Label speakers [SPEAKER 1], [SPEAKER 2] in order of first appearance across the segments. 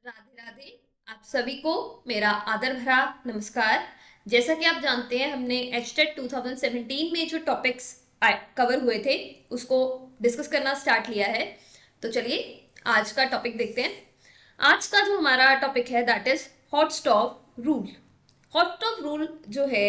[SPEAKER 1] राधे राधे। आप सभी को मेरा आदर भरा नमस्कार। जैसा कि आप जानते हैं, हमने एचटेट 2017 में जो टॉपिक्स कवर हुए थे उसको डिस्कस करना स्टार्ट लिया है। तो चलिए आज का टॉपिक देखते हैं। आज का जो हमारा टॉपिक है that is hot stove rule. Hot stove rule जो है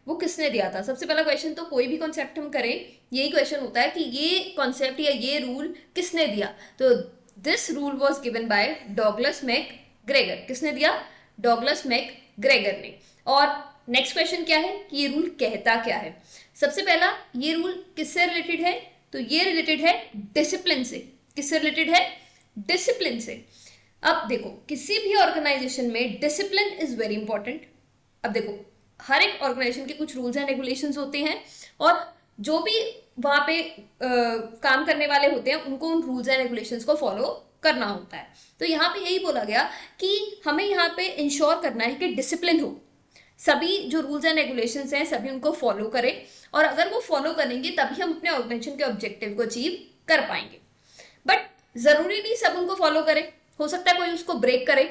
[SPEAKER 1] वो किसने दिया था? सबसे पहला क्वेश्चन, तो कोई भी कॉन्सेप्ट हम करें यही क्वेश्चन होता है कि ये कॉन्सेप्ट या ये रूल किसने दिया। तो this rule was given by Douglas McGregor. किसने दिया? डॉगलस मैक ग्रेगर ने। और नेक्स्ट क्वेश्चन क्या है कि ये रूल कहता क्या है। सबसे पहला, ये रूल किससे रिलेटेड है? तो ये रिलेटेड है डिसिप्लिन से। किससे रिलेटेड है? डिसिप्लिन से। अब देखो, किसी भी ऑर्गेनाइजेशन में डिसिप्लिन इज वेरी इंपॉर्टेंट। अब देखो, हर एक ऑर्गेनाइजेशन के कुछ रूल्स एंड रेगुलेशंस होते हैं और जो भी वहां पे काम करने वाले होते हैं उनको उन रूल्स एंड रेगुलेशंस को फॉलो करना होता है। तो यहाँ पे यही बोला गया कि हमें यहाँ पे इंश्योर करना है कि डिसिप्लिन हो, सभी जो रूल्स एंड रेगुलेशंस हैं सभी उनको फॉलो करें, और अगर वो फॉलो करेंगे तभी हम अपने ऑर्गेनाइजेशन के ऑब्जेक्टिव को अचीव कर पाएंगे। बट जरूरी नहीं सब उनको फॉलो करे, हो सकता है कोई उसको ब्रेक करे।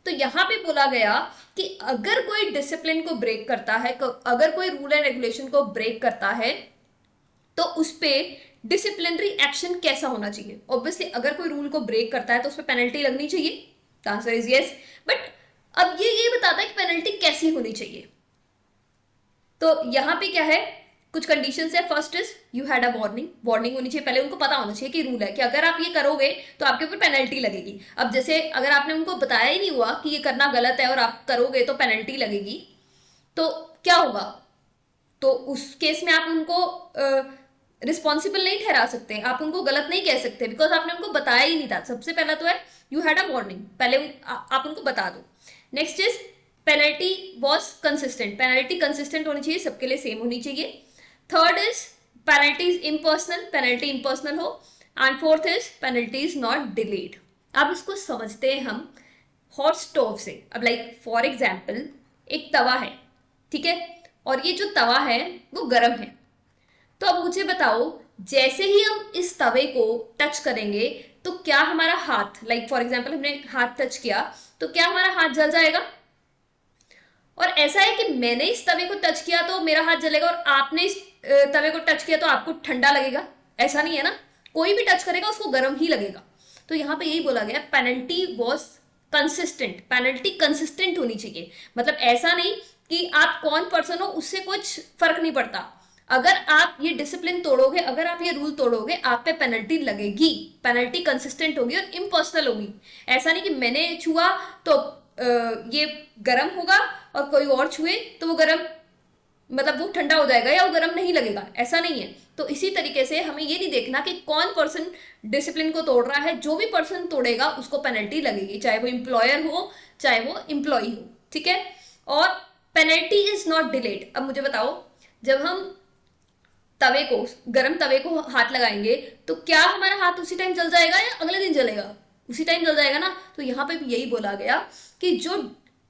[SPEAKER 1] तो यहां पे बोला गया कि अगर कोई डिसिप्लिन को ब्रेक करता है, अगर कोई रूल एंड रेगुलेशन को ब्रेक करता है, तो उस पर डिसिप्लिनरी एक्शन कैसा होना चाहिए। ऑब्वियसली अगर कोई रूल को ब्रेक करता है तो उस पर पेनल्टी लगनी चाहिए। The answer is yes. But अब ये बताता है कि पेनल्टी कैसी होनी चाहिए। तो यहां पे क्या है, कुछ कंडीशंस है। First is you had a warning. Warning होनी चाहिए, पहले उनको पता होना चाहिए कि रूल है कि अगर आप ये करोगे तो आपके ऊपर पेनल्टी लगेगी। अब जैसे अगर आपने उनको बताया ही नहीं हुआ कि ये करना गलत है और आप करोगे तो पेनल्टी लगेगी, तो क्या होगा? तो उस केस में आप उनको रिस्पॉन्सिबल नहीं ठहरा सकते, आप उनको गलत नहीं कह सकते, बिकॉज आपने उनको बताया ही नहीं था। सबसे पहला तो है यू हैड अ वार्निंग, पहले आप उनको बता दो। Next is penalty was consistent. Penalty consistent होनी चाहिए, सबके लिए सेम होनी चाहिए। Third is penalty is impersonal, penalty impersonal हो। And fourth is penalty is not delayed. अब इसको समझते हैं हम हॉट स्टोव से। अब लाइक फॉर एग्जाम्पल एक तवा है, ठीक है, और ये जो तवा है वो गर्म है। तो अब मुझे बताओ, जैसे ही हम इस तवे को टच करेंगे तो क्या हमारा हाथ, लाइक फॉर एग्जाम्पल हमने हाथ टच किया, तो क्या हमारा हाथ जल जाएगा? और ऐसा है कि मैंने इस तवे को टच किया तो मेरा हाथ जलेगा और आपने इस तवे को टच किया तो आपको ठंडा लगेगा? ऐसा नहीं है ना, कोई भी टच करेगा उसको गर्म ही लगेगा। तो यहाँ पे यही बोला गया penalty was consistent. Penalty consistent होनी चाहिए, मतलब ऐसा नहीं कि आप कौन पर्सन हो उससे कुछ फर्क नहीं पड़ता। अगर आप ये डिसिप्लिन तोड़ोगे, अगर आप ये रूल तोड़ोगे, आप पे पेनल्टी लगेगी। पेनल्टी कंसिस्टेंट होगी और इम्पर्सनल होगी। ऐसा नहीं कि मैंने छुआ तो ये गर्म होगा और कोई और छुए तो वो गर्म, मतलब वो ठंडा हो जाएगा या वो गर्म नहीं लगेगा, ऐसा नहीं है। तो इसी तरीके से हमें ये नहीं देखना कि कौन पर्सन डिसिप्लिन को तोड़ रहा है। जो भी पर्सन तोड़ेगा उसको पेनल्टी लगेगी, चाहे वो इंप्लॉयर हो चाहे वो इंप्लॉई हो, ठीक है। और पेनल्टी इज नॉट डिलेड। अब मुझे बताओ, जब हम तवे को, गर्म तवे को हाथ लगाएंगे तो क्या हमारा हाथ उसी टाइम जल जाएगा या अगले दिन जलेगा? उसी टाइम जल जाएगा ना। तो यहाँ पे भी यही बोला गया कि जो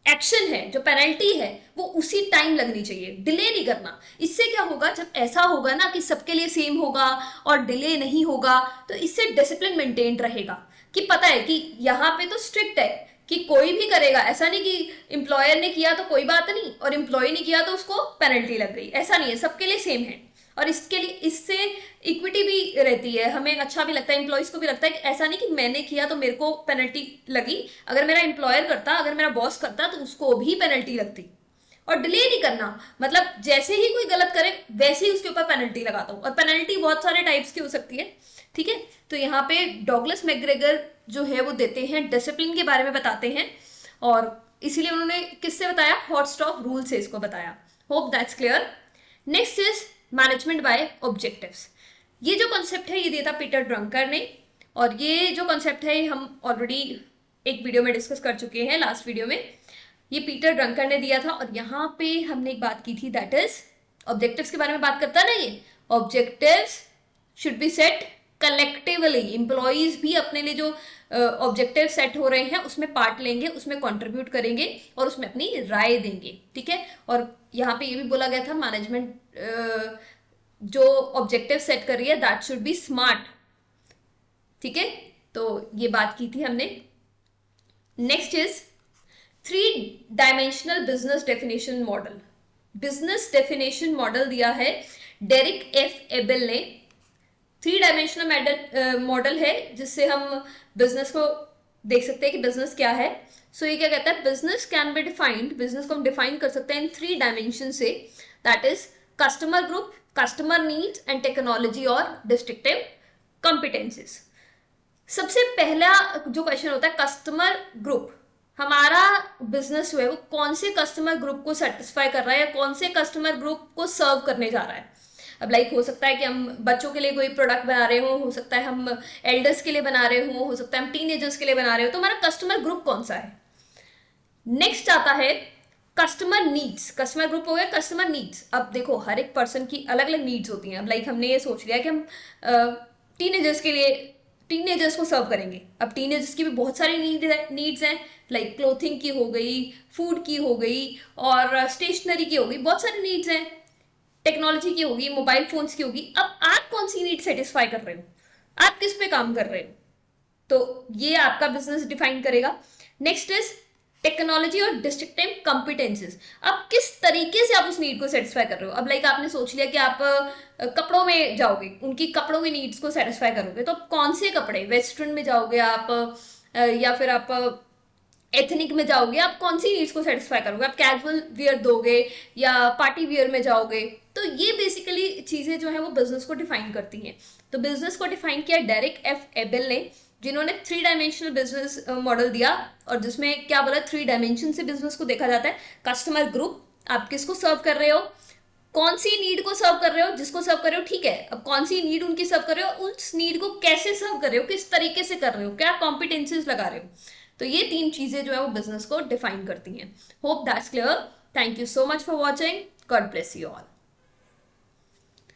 [SPEAKER 1] एक्शन है, जो पेनल्टी है, वो उसी टाइम लगनी चाहिए, डिले नहीं करना। इससे क्या होगा, जब ऐसा होगा ना कि सबके लिए सेम होगा और डिले नहीं होगा, तो इससे डिसिप्लिन मेंटेन रहेगा कि पता है कि यहाँ पे तो स्ट्रिक्ट है कि कोई भी करेगा। ऐसा नहीं कि एम्प्लॉयर ने किया तो कोई बात नहीं और एम्प्लॉय ने किया तो उसको पेनल्टी लग गई, ऐसा नहीं है, सबके लिए सेम है। और इसके लिए, इससे इक्विटी भी रहती है, हमें अच्छा भी लगता है, एम्प्लॉयज को भी लगता है कि ऐसा नहीं कि मैंने किया तो मेरे को पेनल्टी लगी, अगर मेरा एम्प्लॉयर करता, अगर मेरा बॉस करता तो उसको भी पेनल्टी लगती। और डिले नहीं करना, मतलब जैसे ही कोई गलत करे वैसे ही उसके ऊपर पेनल्टी लगाता हूँ। और पेनल्टी बहुत सारे टाइप्स की हो सकती है, ठीक है। तो यहाँ पे डॉगलस मैकग्रेगर जो है वो देते हैं, डिसिप्लिन के बारे में बताते हैं, और इसीलिए उन्होंने किससे बताया? हॉट स्टॉव रूल से इसको बताया। Hope that's clear. Next is management by objectives. ये जो कॉन्सेप्ट है ये दिया था पीटर ड्रंकर ने, और ये जो कॉन्सेप्ट है हम ऑलरेडी एक वीडियो में डिस्कस कर चुके हैं, लास्ट वीडियो में। ये पीटर ड्रंकर ने दिया था, और यहाँ पे हमने एक बात की थी, दैट इज ऑब्जेक्टिव्स के बारे में बात करता है ना ये। Objectives should be set collectively. Employees भी अपने लिए जो ऑब्जेक्टिव सेट हो रहे हैं उसमें पार्ट लेंगे, उसमें कंट्रीब्यूट करेंगे और उसमें अपनी राय देंगे, ठीक है। और यहाँ पे ये भी बोला गया था, मैनेजमेंट जो ऑब्जेक्टिव सेट कर रही है दैट शुड बी स्मार्ट, ठीक है। तो ये बात की थी हमने। Next is 3 dimensional business definition model. Business definition model दिया है डेरिक एफ एबेल ने। 3 डायमेंशनल मॉडल है जिससे हम बिजनेस को देख सकते हैं कि बिजनेस क्या है। सो ये क्या कहता है, business can be defined, business को हम डिफाइन कर सकते हैं इन 3 डायमेंशन से, that is customer group, customer needs and technology और डिस्ट्रिक्टिव कॉम्पिटेंसीज। सबसे पहला जो क्वेश्चन होता है कस्टमर ग्रुप, हमारा बिजनेस जो है वो कौन से कस्टमर ग्रुप को सेटिस्फाई कर रहा है या कौन से कस्टमर ग्रुप को सर्व करने जा रहा है। अब लाइक हो सकता है कि हम बच्चों के लिए कोई प्रोडक्ट बना रहे हो सकता है हम एल्डर्स के लिए बना रहे हो सकता है हम टीनेजर्स के लिए बना रहे हो, तो हमारा कस्टमर ग्रुप कौन सा है। नेक्स्ट आता है कस्टमर नीड्स, कस्टमर ग्रुप हो गया कस्टमर नीड्स। अब देखो हर एक पर्सन की अलग अलग नीड्स होती हैं। अब लाइक हमने ये सोच लिया कि हम टीनेजर्स के लिए टीनेजर्स को सर्व करेंगे। अब टीनेजर्स की भी बहुत सारी नीड्स हैं, लाइक क्लोथिंग की हो गई, फूड की हो गई और स्टेशनरी की हो गई, बहुत सारी नीड्स हैं, टेक्नोलॉजी की होगी, मोबाइल फोन्स की होगी। अब आप कौन सी नीड सेटिस्फाई कर रहे हो, आप किस पे काम कर रहे हो, तो ये आपका बिजनेस डिफाइन करेगा। नेक्स्ट इज टेक्नोलॉजी और डिस्ट्रिक्टिव कॉम्पिटेंसेस। अब किस तरीके से आप उस नीड को सेटिस्फाई कर रहे हो। अब लाइक आपने सोच लिया कि आप कपड़ों में जाओगे, उनकी कपड़ों की नीड्स को सेटिस्फाई करोगे, तो कौन से कपड़े, वेस्टर्न में जाओगे आप या फिर आप एथनिक में जाओगे, आप कौन सी नीड्स को सेटिस्फाई करोगे, आप कैजुअल वियर दोगे या पार्टी वियर में जाओगे। तो ये बेसिकली चीजें जो है वो बिजनेस को डिफाइन करती हैं। तो बिजनेस को डिफाइन किया डेरिक एफ एबेल ने, जिन्होंने 3 डायमेंशनल बिजनेस मॉडल दिया और जिसमें क्या बोला 3 डायमेंशन से बिजनेस को देखा जाता है। कस्टमर ग्रुप, आप किसको सर्व कर रहे हो, कौन सी नीड को सर्व कर रहे हो, जिसको सर्व कर रहे हो ठीक है, अब कौन सी नीड उनकी सर्व कर रहे हो, उस नीड को कैसे सर्व कर रहे हो, किस तरीके से कर रहे हो, क्या कॉम्पिटेंसीज लगा रहे हो। तो ये 3 चीजें जो है वो बिजनेस को डिफाइन करती हैं। Hope that's clear. Thank you so much for watching. God bless you all.